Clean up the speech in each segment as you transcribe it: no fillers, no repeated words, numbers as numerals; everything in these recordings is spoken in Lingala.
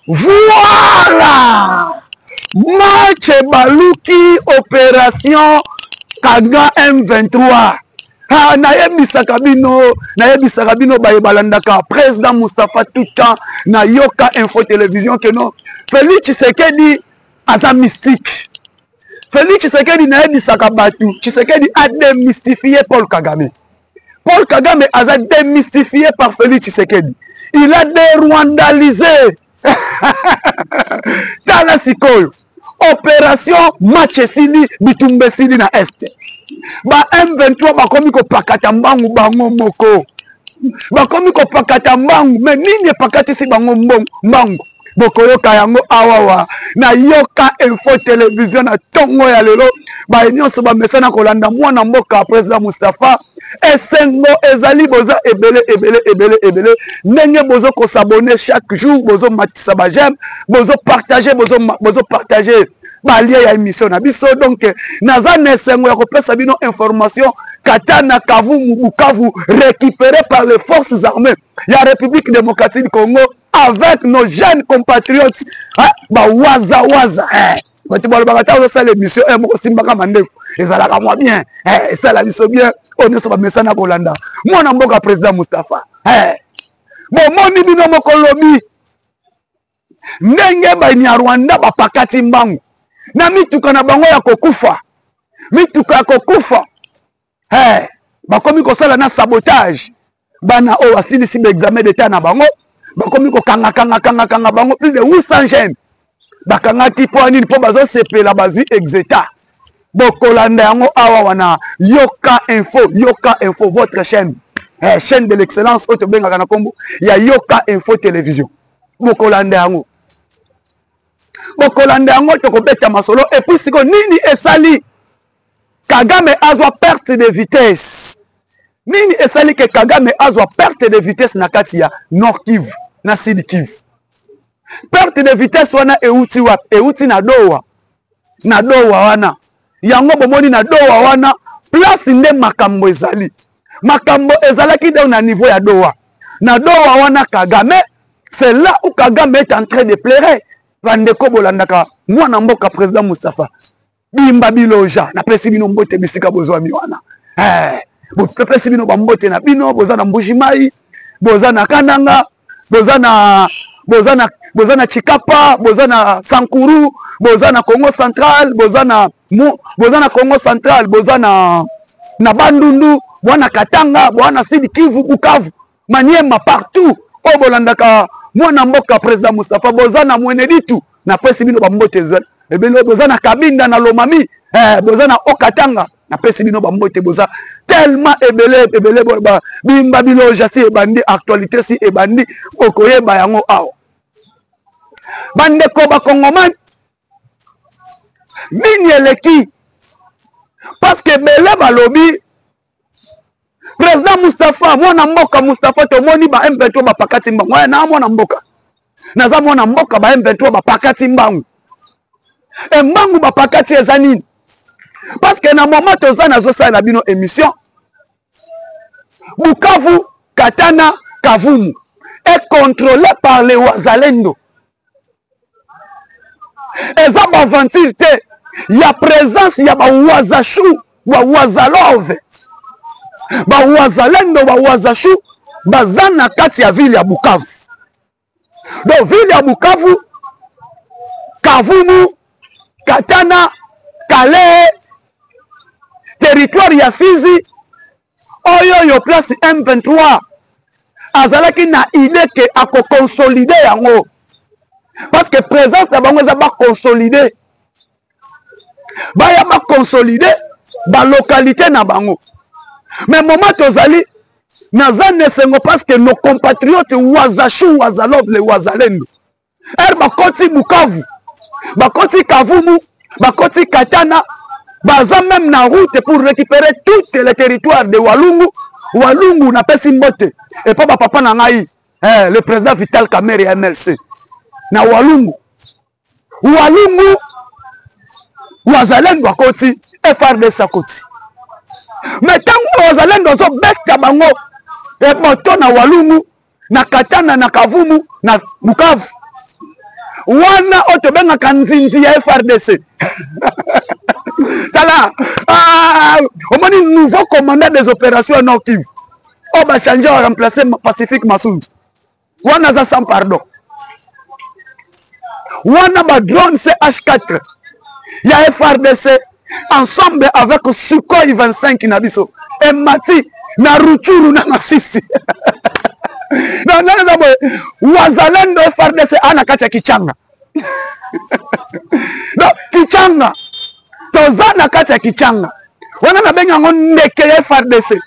Voilà! Match Baluki, opération Kaga M23. Ah, nayebisaka bino bayebalandaka président Moustapha tout temps na yoka info télévision que non Félix Tshisekedi aza mystique. Félix Tshisekedi nayebisaka batu Tshisekedi a démystifié Paul Kagame. Paul Kagame a démystifié par Félix Tshisekedi. Il a dérwandalisé. Tala sikoyo. Opération Matchesili Bitumbesili na Est. Ba M23 bakomi ko pakata mbangu bango moko. Bakomi ko pakata mbangu. Mais nini pakati si bango mbangu. Bokoyoka yango awawa. Na yoka info télévision na tongo ya lelo. Ba nyonso ba mesana kolanda mwana mboka président Moustapha. Esengo ezali boza ebele. Nenge bozo ko s'abonner chaque jour. Bozo matisa ba j'aime. Bozo partager. Balia ya émission na biso donc naza nesengo ya kopesa bino information Katana Kavumu Bukavu récupéré par les forces armées ya République démocratique du Congo avec nos jeunes compatriotes ba waza bati bolo bagata zo sala émission moko simbaka mandeko ezalaka moi bien ça la biso bien on so ba mesana kolanda mwana mboka président Moustapha bon moni bino moko lobi ndenge ba ni Rwanda ba pakati mbangu na mituka na bango ya kokufa bakomi kosala na sabotage bana o asilisi ba examen d'état na bango bakomi ko kanga bango plus de 800 jeunes bakangaki po nini po bazo sepela bazi exeta bokolanda yango awa wana yoka info votre chaîne chaîne de l'excellence oto benga na kombo ya yoka info télévision bokolanda yango tokobeta masolo et puis siko nini esali Kagame azwa perte de vitesse. Nini esali ke Kagame azwa perte de vitesse na kati ya Nord Kivu na Sud Kivu. Perte de vitesse wana euti wapi? Euti na Dowa. Na Dowa wana. Yango bomoni na Dowa wana place nde makambo ezali. Makambo ezalaki nde na niveau ya Dowa. Na Dowa wana Kagame, c'est là où Kagame est en train de pleurer. Vandeko bolandaka mwana mboka président Moustapha. Bimba biloja na pesi bino mbote bisika bozwa miwana. Pesi bino bambote na bino boza na Mbujimai, boza na Kananga, boza na Chikapa, boza na Sankuru, boza na Congo Central, boza na Congo Central, boza na Bandundu, boza Katanga, boza Sud Kivu, Bukavu, Maniema partout. O bolandaka mwana mboka président Moustapha boza na Mweneditu na pesi bino bambote ebele boza na Kabinda na Lomami boza na Okatanga na pesi bino bambote boza tellement ebele bimba biloja si ebandi actualité si ebandi okoyeba yango awo bandeko ba Kongoman nini eleki parce que bele balobi président Moustapha mwana mboka Moustapha tomoni ba M23 ba pakati mbangu na mwana mboka naza mwana mboka ba M23 ba pakati mbangu mbangu ba pakati eza nini parce que na moment toza nazo sala bino émission Bukavu Katana Kavumu est contrôlé par les Wazalendo eza ba aventure te ya présence ya ba Wazashu wa Wazalove ba Wazalendo ba Wazashu bazana kati ya ville ya Bukavu. Donc ville ya Bukavu, Kavumu, Katana, Kale, territoire ya Fizi, oyo place M23 azalaki na idée que ako consolider yango. Parce que présence na bango za ba consolider. Ba ya ba consolider ba localité na bango. Mais moment tozali nazane sengo parce que nos compatriotes Wazashu Wazalov les Wazalendo bakoti Bukavu bakoti Kavumu bakoti Katana baza même na route pour récupérer tout le territoire de Walungu na pesi mbote et pas papa na ngai le président Vital Kamerhe MLC na Walungu Wazalendo bakoti FRDC akoti. Mais tant que Wazalendo zo beta bango e moto na Walungu na Katana na Kavumu na Bukavu wana otobenga kanzinzi ya FRDC. Tala, on dit nouveau commandant des opérations Nord Kivu. On va changer, on va remplacer Pacifique Massoud. Wana za sans pardon. Wana ba drone CH4. Il y a FRDC ensemble avec Sukhoi 25 Nabiso. Et Mati na Ruchuru na Masisi. Wazalendo FRDC ana kati ya Kichanga. No, Kichanga. Tozana kati ya Kichanga. Wana na benga ngondeke ya FRDC.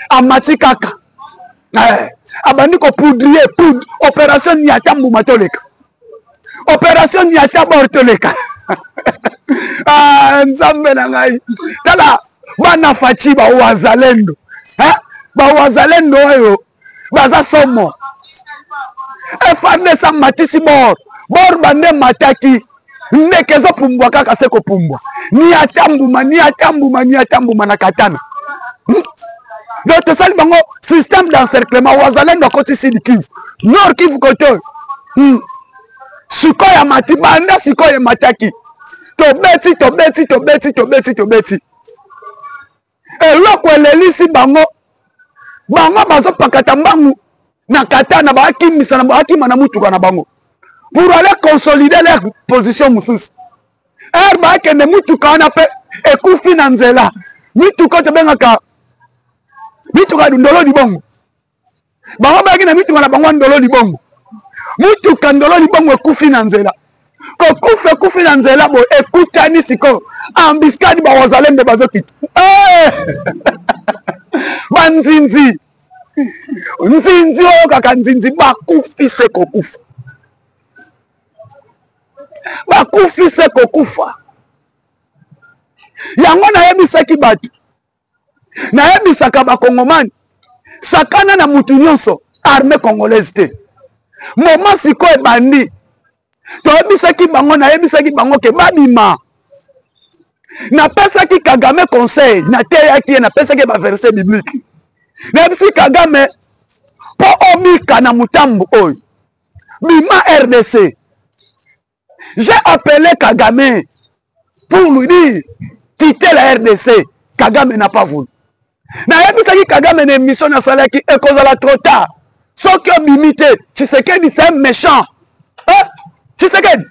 Amati kaka. Abandiko poudrier, poudre. Opération Niatambu Matoleka. Opération Niatambu Matoleka. Nzambe na ngai. Tala, bana fachi ba wazalendo. Ba wazalendo oyo. Baza somo. FRDC matisi bor. Bor bande mataki. Ndekezo pumbwa kaka seko pumbwa. Ni atambuma na katana. Donc to sali bango système d'encerclement wazalendo koti Sud Kivu. Nord Kivu koto. Sukhoi ya mati banda Sukhoi ya mataki. To beti. Eloko elelisi bango. Bango bazo pakata mbangu na katana bakimisa na bakima na mutuka na bango pour aller consolider leur position mususu ba kende mutuka na pe ekufi na nzela mituka to bengaka mituka ndolo di bongo bango ba kende mituka na bango ndolo di bongo mutuka ndolo di bongo ekufi na nzela ko kufi na nzela bo ekutani siko ambiskadi ba wazalendo bazokita banzinzi nzinzi o kaka nzinzi bakufise kokufa yango nayebisaki bato nayebisaka bakongomani sakana na mutu nyonso armée congolaise te moma sikoyo ebandi toyebisaki bango nayebisaki bango ke babima napesaki Kagame conseil nateyaki ye napesaki baverset biblique nayebisi Kagame po obika na mutambu oyo bima RDC. J'ai appelé Kagame pour lui dire quitter la RDC. Kagame n'a pas voulu. Nayebisaki Kagame na émission na salaki ekozala trop tard. Soki obimite Tshisekedi c'est un méchant. Tshisekedi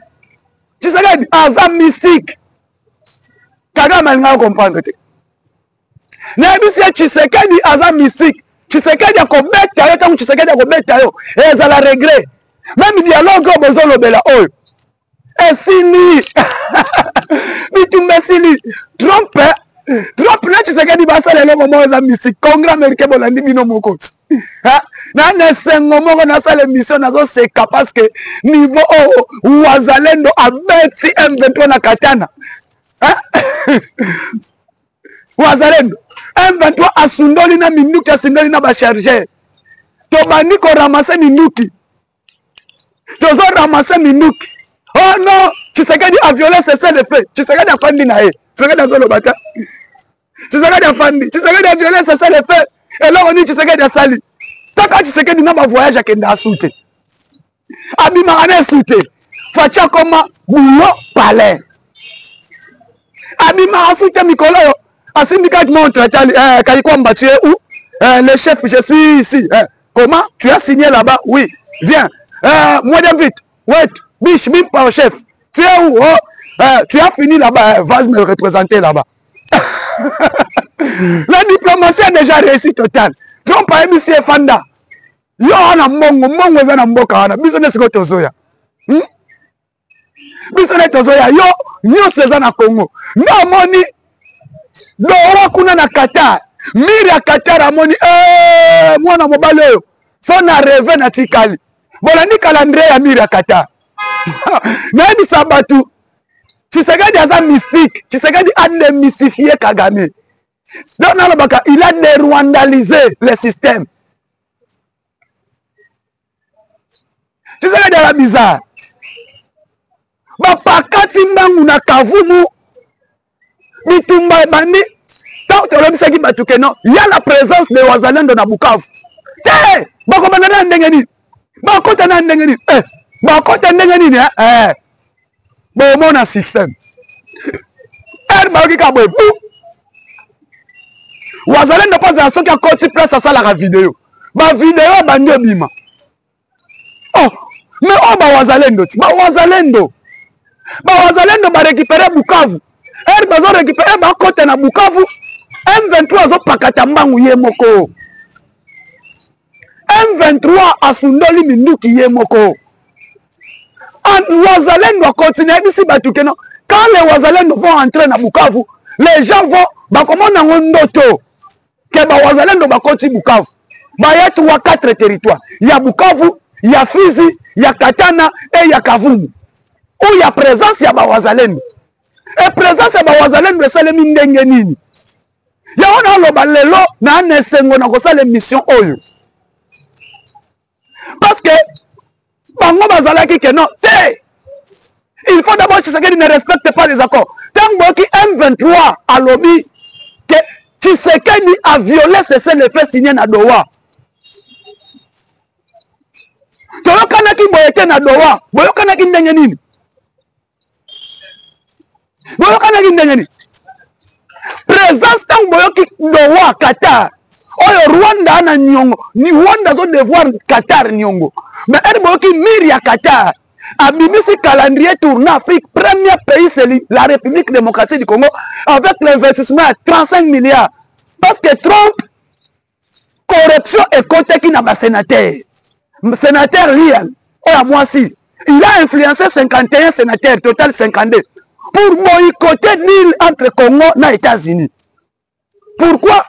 aza mystique. Kagame alinga comprendre te. Nayebisi Tshisekedi aza mystique. Tshisekedi akobeta yo tangu Tshisekedi akobeta yo ezala regret. Même dialogue bozolobela oyo esili bitumba sili trompe na Tshisekedi basala eloko moko eza mystique congrès américain bolandi bino mokoti na nesengo moko nasala émission nazoseka parce que niveau wazalendo abeti M23 na katana wazalendo M23 asundoli na minuki asundoli na bachargeur tobandi koramase minuki tozo ramase minuki. Oh non, Tshisekedi a violé cessez le fait. Tshisekedi a fandi na ye. Tshisekedi a zolo bata. Tshisekedi a fandi. Tshisekedi a violé cessez le fait. Et là on dit Tshisekedi a sali. Taka Tshisekedi na ba voyage à kenda soute. Abima ane soute. Facha koma boulo palais. Abima soute mikolo. Asindika montre tali Kayikwamba tu es où? Le chef, je suis ici. Comment? Tu as signé là-bas? Oui. Viens. Moi vite. Wait. Biche, bim par chef. Tu es où? Tu as fini là-bas. Va me représenter là-bas. La diplomatie a déjà réussi total. Trump a émis Fanda. Yo na mongo za na mboka wana. Business ko tozoya. Business tozoya. Yo nyonso za na Congo. Na moni do kuna na Qatar. Miri ya Qatar amoni mwana mobali oyo. So na reve na tikali. Bolandi calendrier ya miri ya Qatar. Nani sabatu Tshisekedi aza mystique. Tshisekedi a démystifié Kagame. Donc il a dérwandalisé le système. Tshisekedi a bizarre. Bapakati mbangu na kavumu bitumba ebandi tant tolobisaki batu ke non, il y a la présence de wazalendo na Bukavu. Te bakomana na ndenge nini bakota na ndenge nini bakote ndenge nini bomona système bayoki ka boye bu wazalendo mpo azala soki akoti place asalaka video bavideo bandi ebima mais oyo bawazalendo ti bawazalendo barécupere Bukavu bazorécupere bakote na Bukavu M23 azopakata mbangu ye moko M23 asundoli minduki ye moko wazalendo a continué ici batukeno quand les wazalendo vont entrer na Bukavu les gens vont bakomona ndoto ke ba wazalendo bakoti Bukavu baya 3-4 territoires ya Bukavu ya Fizi ya Katana et ya Kavumu où il y a présence ya ba wazalendo et présence ya ba wazalendo esalemi ndenge nini ya wana loba lelo na nesengo na kosala mission oyo parce que bango bazalaki que non il faut d'abord Tshisekedi ne respecte pas les accords tant que M23 a lobby que Tshisekedi a violé cessez-le-feu signé na Doha toyokanaki boyete na Doha boyokanaki ndenge nini présence tant boyoki Doha Qatar oyo Rwanda na nyongo ni Rwanda zo devoir Qatar nyongo mais elle boyoki miri ya Qatar abimisi calendrier tournant Afrique premier pays c'est la République démocratique du Congo avec l'investissement à 35 milliards parce que Trump corruption et côté qui n'a pas sénateur Lian à moi si il a influencé 51 sénateurs total 52 pour boycotter l'île entre Congo et États-Unis. Pourquoi?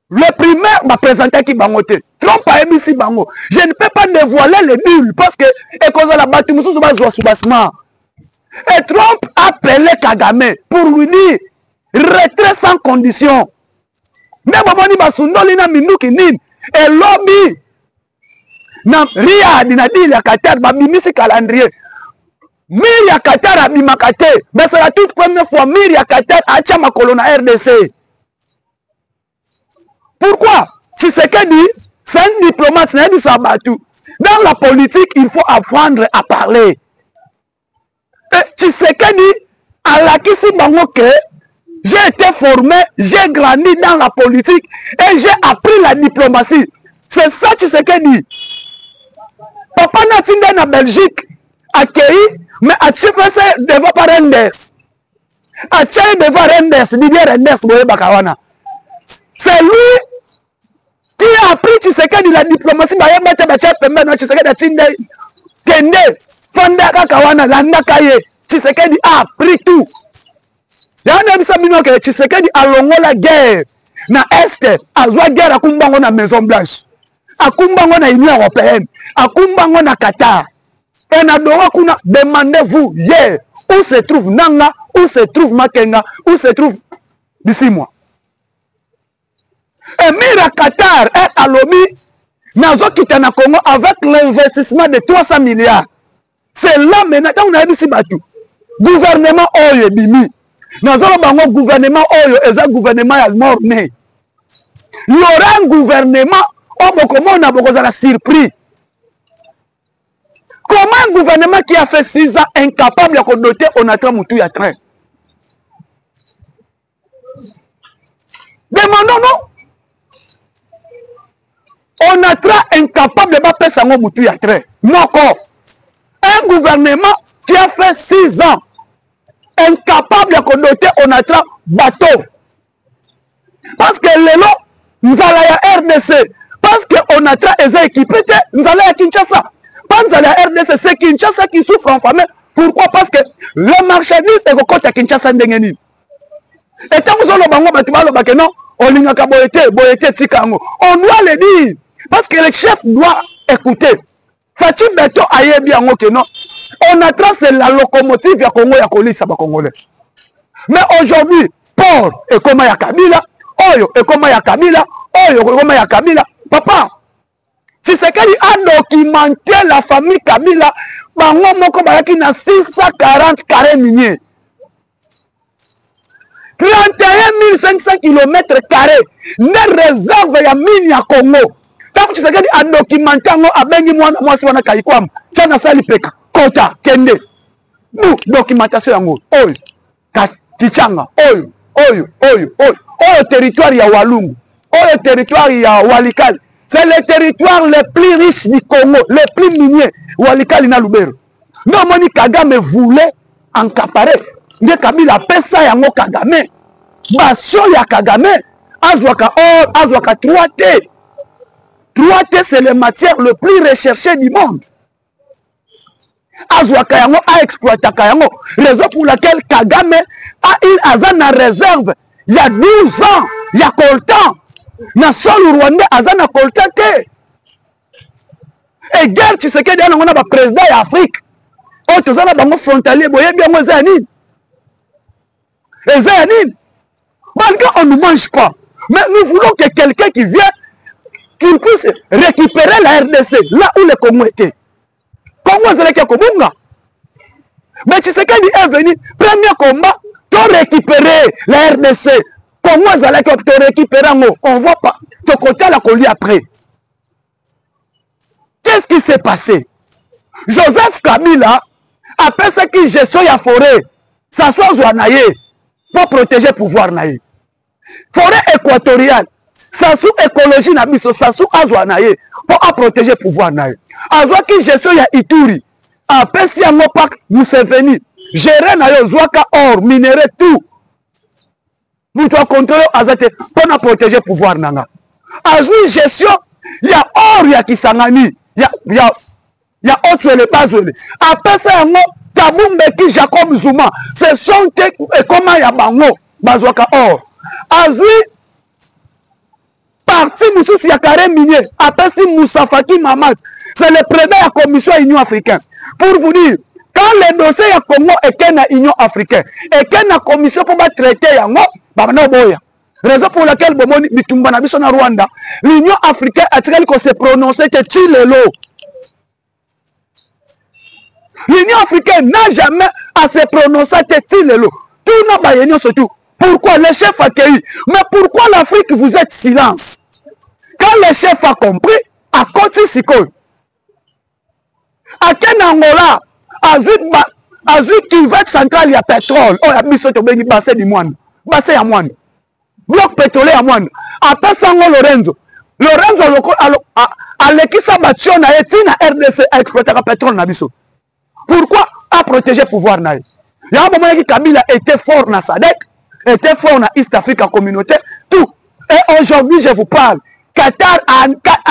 Le primaire m'a présenté qui bangote. Trump a émis si bango. Je ne peux pas dévoiler le nul parce que et cause la bâtiment sous basement. Et Trump a appelé Kagame pour lui dire retrait sans condition. Mais bomoni basundoli na minuki nini et lobby na Riyad na dit la Qatar ba bimisi calendrier. Miri ya Qatar a bimakate. Mais c'est la toute première fois Miri ya Qatar a chama colonna RDC. Pourquoi? Tshisekedi, c'est un diplomate, dans la politique, il faut apprendre à parler. Tshisekedi, à la Kisi Bangoke, j'ai été formé, j'ai grandi dans la politique et j'ai appris la diplomatie. C'est ça Tshisekedi. Papa Natinde na Belgique, accueilli, mais a Tshisekedi devant par Renders. A Tshisekedi devant Renders, Didier Renders, Boye Bakawana. C'est lui qui a appris Tshisekedi la diplomatie. Tshisekedi a appris tout. Tshisekedi a longo la guerre. Na Est, a joué guerre à Kumbango na Maison Blanche. À Kumbango na Union Européenne. À Kumbango na Qatar. Et na Doha kuna, demandez-vous hier où se trouve Nanga, où se trouve Makenga, où se trouve d'ici moi. Et Mira Qatar est à l'OMI, Nazo Kitana Congo avec l'investissement de 300 milliards. C'est là maintenant, on a dit si battu. Gouvernement Oyo Bimi. Nazo Bango gouvernement Oyo, et ça gouvernement est mort né. Il y aura un gouvernement, on a beaucoup de surpris. Comment un gouvernement qui a fait 6 ans incapable de doter Onatra Moutou ya train? Demandons-nous. Onatra incapable de faire ça Moutou ya train. Moko. Un gouvernement qui a fait 6 ans incapable de doter Onatra bateau. Parce que l'élo, nous allons à RDC. Parce que Onatra est équipé, nous allons à Kinshasa. Nous allons à RDC, c'est Kinshasa qui souffre en famille. Pourquoi? Parce que le marchandise est au côté de Kinshasa. Et tant que nous allons non, on doit le dire. Parce que le chef doit écouter. Fatim Beto aye bien que non. Onatra c'est la locomotive ya Congo ya kolisa ba Congolais. Mais aujourd'hui, Paul et comment ya Kabila, Oyo et comment ya Kabila, Oyo et comment ya Kabila. Papa, Tshisekedi a documenté la famille Kabila. Bango moko bayaki na 640 carrés miniers. 31 500 km carrés. Ne réserve ya mine ya Congo. Tant que Tshisekedi a documenté ngo abengi mwana mwasi wana Kaikwam. Tchana sali peka. Tota kende bu documentation yango oyo Kichanga oyo territoire ya Walungu oyo territoire ya Walikali. C'est le territoire le plus riche du Congo, le plus minier. Walikali na Lubero. Non, Moni Kagame voulait encaparer. Nde Kabila pesa yango Kagame. Basio ya Kagame. Azwaka or, azwaka 3T. 3T, c'est les matières le plus recherchées du monde. Azwaka yango a exploité yango. Raison pour laquelle Kagame a une azana réserve. Il y a 12 ans, il y a coltan. Na sol Rwanda azana kolta te. Et guerre Tshisekedi ana ngona ba président ya Afrique. O tozana bango frontalier boye bien mo zanine. Et zanine. Malgré on ne mange pas. Mais nous voulons que quelqu'un qui vient qu'il puisse récupérer la RDC là où le Congo était. Congo zele ki kobunga. Mais Tshisekedi est venu premier combat pour récupérer la RDC. Comment vous allez te récupérer? On ne voit pas. Ton côté la colis après. Qu'est-ce qui s'est passé? Joseph Kabila, après ce qui gestion la forêt, ça soit Zouanaye pour protéger le pouvoir naïe. Forêt équatoriale, ça soit écologie nabiso, ça soit Zouanaye pour protéger le pouvoir naïe. Azwa qui gestion ya Ituri, après si un pas Museveni, gérer naïe Zouaka or, minerai tout. Nous devons contrôler Azate pour protéger le pouvoir nanga. Azui gestion, il y a or, il y a Kisangani, il y a autre les bases. Après ça, Tabumbeki Jacob Zuma, ce sont comment il y a bango, bazwaka or. Azui parti Moussous Yakare Minier, après si Moussa Faki Mamad, c'est le président de la Commission Union Africaine. Pour vous dire, quand le dossier ya Congo est qu'un Union Africaine, et qu'un commission pour traiter yango, raison pour laquelle Rwanda, l'Union africaine a tiré qu'on s'est prononcé que Tchilelo. L'Union africaine n'a jamais à se prononcer que Tchilelo. Tout n'a pas union surtout. Pourquoi le chef a accueilli? Mais pourquoi l'Afrique vous êtes silence? Quand le chef a compris, à côté Sikoy. À quel Angola, à Zut qui va être central, il y a pétrole. Oh, il y a mis sur le bassin du moine. Bassin à moine. Bloc pétrolier à moine. Après ça, Lorenzo. Lorenzo, à l'équipe Sabation, a été na RDC à exploiter le pétrole. Pourquoi? À protéger le pouvoir. Il y a un moment où Kabila était fort dans SADC, était fort dans East Africa Communauté, tout. Et aujourd'hui, je vous parle. Qatar a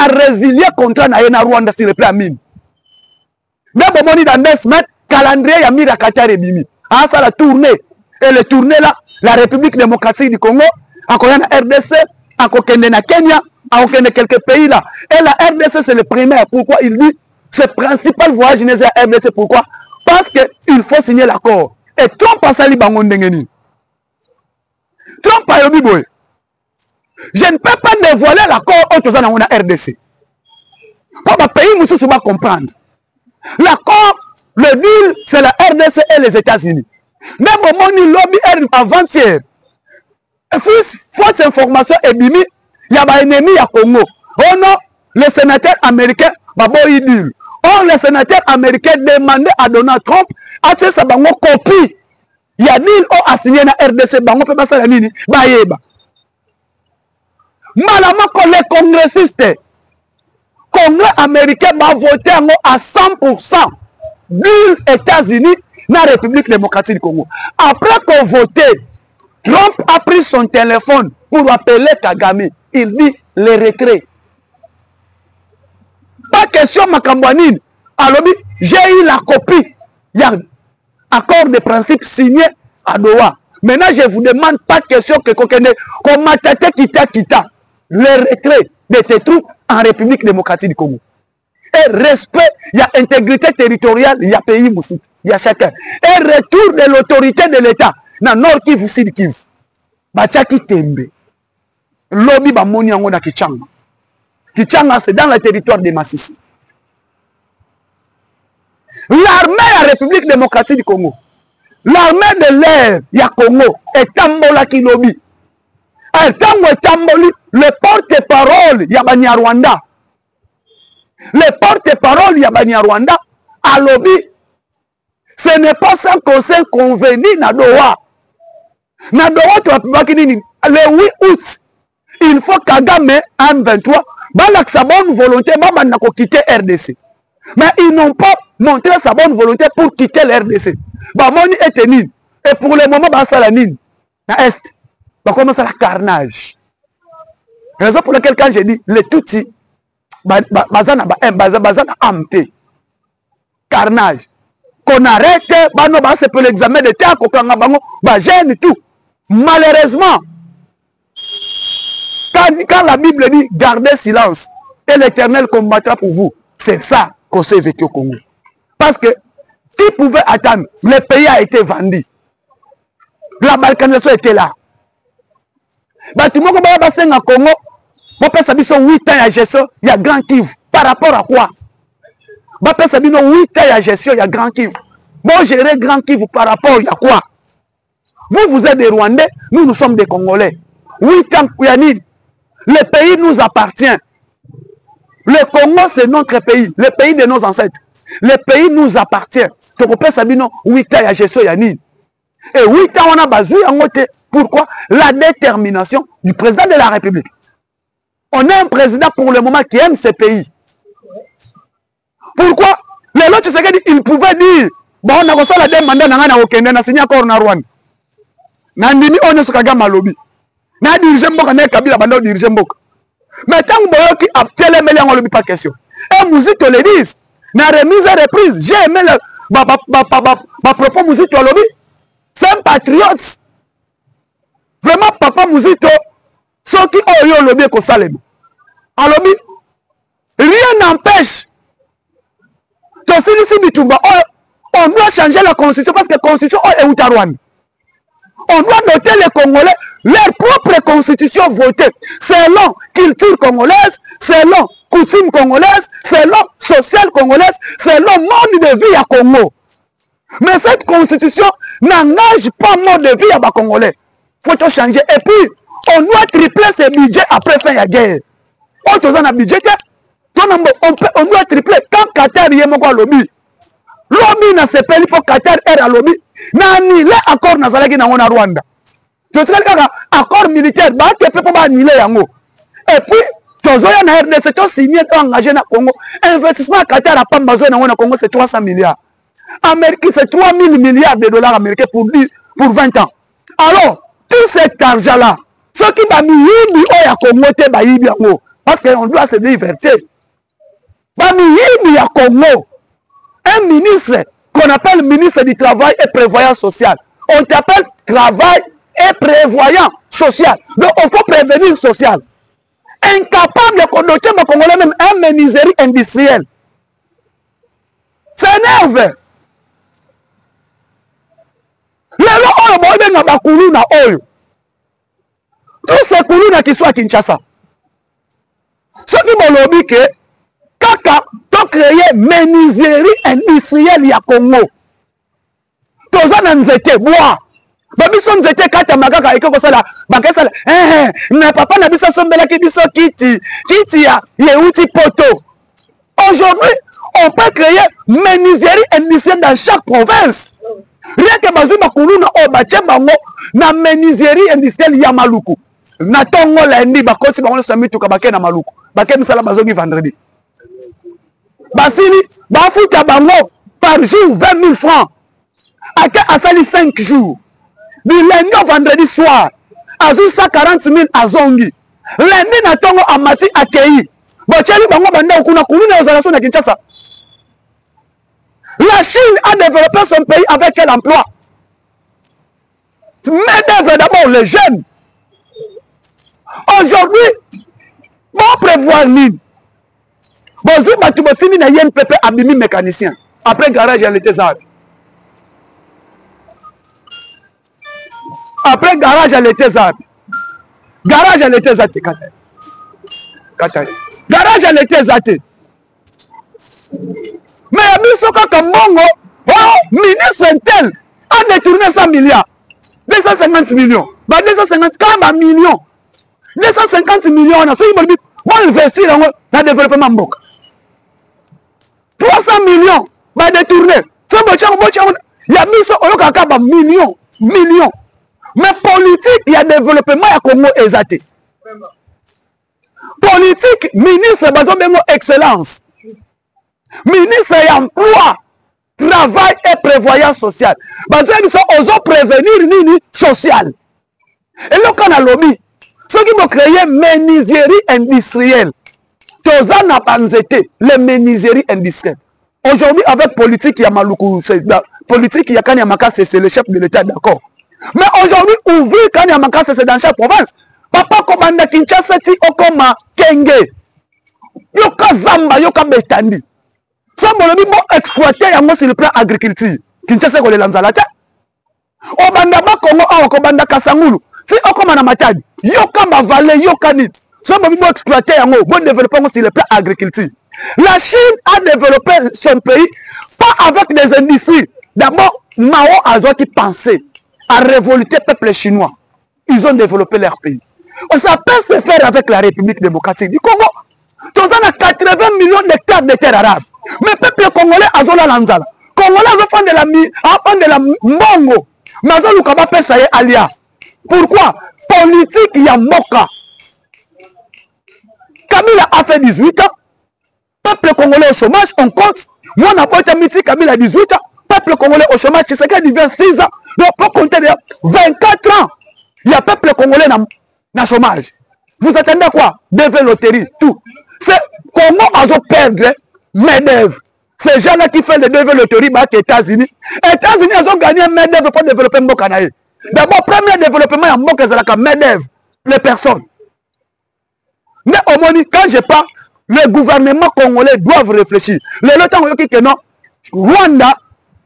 résilié contre na Rwanda sur le plan mine. Mais bon, dans 2 semaines, calendrier y a mis la Qatar et Bimi. Ah, ça la tournée. Et le tournée là, la République démocratique du Congo, encore la RDC, encore Kenya, encore quelques pays là. Et la RDC, c'est le primaire. Pourquoi il dit ce principal voyage à la RDC? Pourquoi? Parce qu'il faut signer l'accord. Et Trump a sali bango ndengeni. Trump a yobi boy. Je ne peux pas dévoiler l'accord entre la RDC. Pour le pays, nous devons comprendre. L'accord, le deal, c'est la RDC et les États-Unis. Même au moment où lobby avant-hier, fausse information est bimi, il y a un ennemi à Congo. Oh non, le sénateur américain, Baboy deal. Oh, le sénateur américain demandait à Donald Trump, à ce sa bango copie. Il y a deal, oh, a signé la RDC, bango peut passer la nini, bayeba. Malama que les congressistes, Congrès américain va voter à 100% deal États-Unis dans la République démocratique du Congo. Après qu'on votait, Trump a pris son téléphone pour appeler Kagame. Il dit le retrait. Pas question Makambouanine. Alors, j'ai eu la copie. Il y a un accord de principe signé à Doha. Maintenant, je vous demande pas question que comme Matete Kita. Le retrait de tes troupes en République démocratique du Congo. Et respect, il y a intégrité territoriale, il y a pays Moussout, il y a chacun. Et retour de l'autorité de l'État dans Nord Kivu, Sud Kivu. Bachaki Tembe. Lobby Bamoni Ango na Kichanga. Kichanga, c'est dans le territoire de Massissi. L'armée de la République démocratique du Congo, l'armée de l'air, il y a Congo, et Tambola qui lobby. Et Tango et Tamboli, le porte-parole, il y a Banyarwanda. Le porte-parole, il y a Banyarwanda, à lobby, Ce n'est pas ça conseil convenu na Doha. Na Doha, tu vas le 8 août, il faut Kagame M23, sa bonne volonté, na quitter RDC. Mais ils n'ont pas montré sa bonne volonté pour quitter l'RDC. Moni est tenu. Et pour le moment, ça la nine. Na Est. Comment ça la carnage. Raison pour laquelle quand j'ai dit les Tutsis, bazana amte. Carnage. Qu'on arrête, c'est pour l'examen de terre, qu'on gêne tout. Malheureusement, quand la Bible dit gardez silence et l'Éternel combattra pour vous, c'est ça qu'on s'est vécu au Congo. Parce que qui pouvait attendre? Le pays a été vendu. La balkanisation était là. Tout le monde va passer au Congo. On peut savoir 8 ans de gestion, il y a Grand Kivu. Par rapport à quoi? On peut savoir 8 ans de gestion, il y a Grand Kivu. Bon, gérer Grand Kivu par rapport à quoi? Vous êtes des Rwandais, nous sommes des Congolais. 8 ans, le pays nous appartient. Le Congo, c'est notre pays, le pays de nos ancêtres. Le pays nous appartient. Donc, on peut savoir 8 ans de gestion, il y a ni. Et 8 ans, on a besoin en côté. Pourquoi? La détermination du président de la République. On a un président pour le moment qui aime ce pays. Pourquoi? Les autres, il pouvait dire, bon, on a reçu la demande, on a signé encore en Rwanda. Nandimi on est sur Kagame lobby. Na dirige mboka na Kabila bando dirige mboka. Mais tant que qui a télé on lobby pas question. Et Mouzito le dit, na remise et reprise, j'ai aimé ma propos Mouzito lobby. C'est un patriote. Vraiment papa Mouzito, ceux qui ont eu lobby ko salem. En lobby, rien n'empêche. On doit changer la constitution parce que la constitution est Outarouane. On doit noter les Congolais, leur propre constitution votée, selon culture congolaise, selon coutume congolaise, selon social congolaise, selon mode de vie à Congo. Mais cette constitution n'engage pas mode de vie à Congolais. Il faut tout changer. Et puis, on doit tripler ce budget après fin de la guerre. On a un budget, on doit tripler. Quand Qatar y est mon lobby, lobby n'a pas payé pour Qatar et à lobby. Nani le accord nazalaki na ngona Rwanda. Je sais que accord militaire ba ke pepo ba annuler yango. Et puis tozoya na RDC to signé engagé na Congo. Investissement Qatar a pas besoin na ngona Congo c'est 300 milliards. Amérique c'est 3000 milliards de dollars américains pour 20 ans. Alors, tout cet argent là, ceux qui ba miyibi o ya Congo te ba yibi yango parce qu'on doit se liberté. Ba miyibi ya Congo. Un ministre qu'on appelle ministre du Travail et Prévoyance Sociale. On t'appelle Travail et Prévoyance Sociale. Donc, il faut prévenir social. Incapable de connoter mon Congolais même un menuiserie industrielle. C'est énerve. Tous ces Koulouna qui sont à Kinshasa. Ceux qui m'ont lobby que Kaka to créer menuiserie industrielle ya Congo. Toza na nzete bois. Babiso nzete kata makaka ekoko sala bakasala na papa na biso sombela ki biso kiti ya yeuti poto. Aujourd'hui, on peut créer menuiserie industrielle dans chaque province. Rien que bazu bakuluna o bache bango na menuiserie industrielle ya Maluku. Na tongo lundi bakoti bango samitu kabake na Maluku. Bake misala bazongi vendredi. Basili, bafuta bango par jour 20 000 francs. À sali 5 jours. Du lundi au vendredi soir. À 140 000 à Zongi. Lundi na tongo amati akei. Bocheli bango banda okuna kuluna ozalaso na Kinshasa. La Chine a développé son pays avec quel emploi? Main-d'œuvre d'abord les jeunes. Aujourd'hui, bon prévoir mine. Bonjour, tu vas finir dans INPP abimi mécanicien. Après garage, il y a les thésards. Après garage, il y a les thésards. Garage, il y a les thésards. Garage, il y a les thésards. Mais il y a comme Mongo, ministre Intel a détourné 100 milliards. 250 millions. 250 millions. 250 millions. On a investi dans le développement Mboka. 300 millions va détourner. Il y a mis ça, millions. Mais politique, il y a développement à Congo exaté. Politique, ministre, bazo excellence. Ministre emploi, travail et prévoyance sociale. Bazo oso prévenir nini social. Et là, quand on a lobby, ceux qui vont créer menuiserie industrielle. Toza n'a pas été les menuiseries industrielles. Aujourd'hui, avec politique, il y a Maluku, politique, il y a Kanyamaka, c'est le chef de l'État, d'accord. Mais aujourd'hui, ouvrir Kanyamaka, c'est dans chaque province. Papa commande Kinshasa, si Okoma, Kenge, Yoka Zamba, Yoka Betandi. Ça, mon ami, exploiter sur le plan agriculture. Kinshasa, c'est le Lanzalata. Obandaba Kongo, Okobanda Kasangulu. Si Okoma na Matadi, Yoka Mavale, Yoka Nit. Ça, mon ami, exploiter bon développement sur le plan agriculture. La Chine a développé son pays, pas avec des industries. D'abord, Mao a qui pensait à révolter le peuple chinois. Ils ont développé leur pays. Ça peut se faire avec la République démocratique du Congo. On a 80 millions d'hectares de terres arabes. Mais le peuple congolais a la lanzala. Congolais a fait de la mbongo. Mais ils ont fait ça alia. Pourquoi? Politique, il y a Moka. Kabila a fait 18 ans. Peuple congolais au chômage, on compte. Moi, on a pas été mythique, Kabila a 18 ans. Peuple congolais au chômage, c'est qu'il y a 26 ans. Donc, on peut compter 24 ans. Il y a peuple congolais dans le chômage. Vous attendez quoi? Devez loterie, tout. C'est comment ils ont perdu main-d'œuvre. Ces gens-là qui font le devez loterie, aux États-Unis. Les États-Unis, ils ont gagné main-d'œuvre pour développer Mbokanaï. D'abord, premier développement, il y a Mbokanaï, main-d'œuvre, les personnes. Mais au moins, quand je parle, le gouvernement congolais doit réfléchir. Le temps où il non, Rwanda,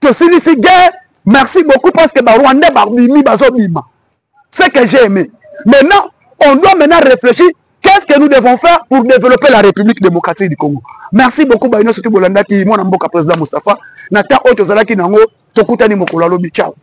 que c'est ici guerre, merci beaucoup parce que Rwanda c'est ce que j'ai aimé. Maintenant, on doit réfléchir. Qu'est-ce que nous devons faire pour développer la République démocratique du Congo? Merci beaucoup, Baino Sotu Bolanda, qui est mon président Moustapha. Nata Otozala qui nango, Tokutani Mokolalobi. Ciao.